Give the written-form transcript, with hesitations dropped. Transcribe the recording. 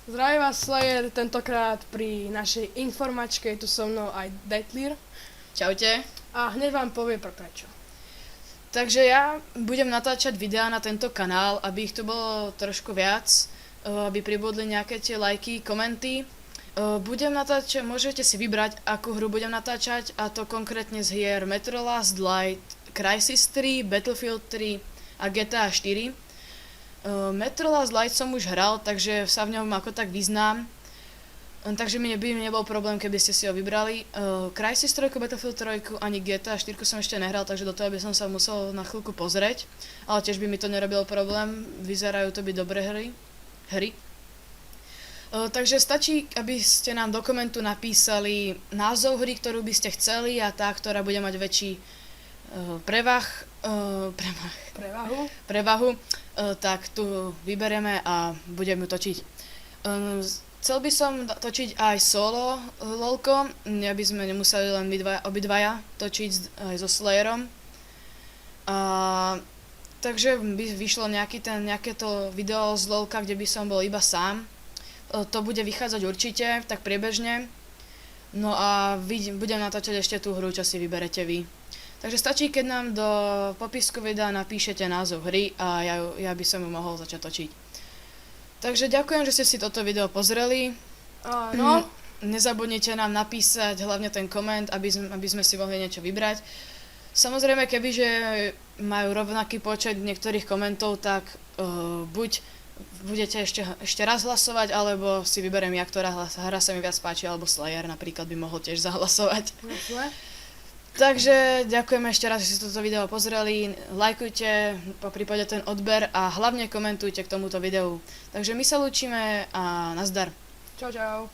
Zdravím vás, Slayer, tentokrát pri našej informačke je tu so mnou aj Detlír Čaute. a hneď vám povie prečo. Takže ja budem natáčať videá na tento kanál, aby ich tu bolo trošku viac, aby pribudli nejaké tie lajky, komenty. Budem natáčať, môžete si vybrať, akú hru budem natáčať, a to konkrétne z hier Metro Last Light, Crysis 3, Battlefield 3 a GTA 4. Metro Last Light som už hral, takže sa v ňom ako tak vyznám. Takže by mi nebol problém, keby ste si ho vybrali. Crysis 3, Battlefield 3 ani GTA 4 som ešte nehral, takže do toho by som sa musel na chvíľku pozrieť. Ale tiež by mi to nerobilo problém, vyzerajú to byť dobré hry. Takže stačí, aby ste nám do komentu napísali názov hry, ktorú by ste chceli, a tá, ktorá bude mať väčší prevahu, tak tu vyberieme a budeme točiť. Chcel by som točiť aj solo lolko, aby sme nemuseli len obidvaja točiť aj so Slayerom. Takže by vyšlo nejaké to video z lolka, kde by som bol iba sám. To bude vychádzať určite, tak priebežne. No a budem natáčať ešte tú hru, čo si vyberete vy. Takže stačí, keď nám do popisku videa napíšete názov hry a ja by som ju mohol začať točiť. Takže ďakujem, že ste si toto video pozreli. No, Nezabudnite nám napísať hlavne ten koment, aby sme si mohli niečo vybrať. Samozrejme, kebyže majú rovnaký počet niektorých komentov, tak buď budete ešte raz hlasovať, alebo si vyberiem ja, ktorá hra sa mi viac páči, alebo Slayer napríklad by mohol tiež zahlasovať. jasné. Takže ďakujeme ešte raz, že ste toto video pozreli, lajkujte, poprípade ten odber a hlavne komentujte k tomuto videu. Takže my sa lúčime a nazdar. Čau, čau.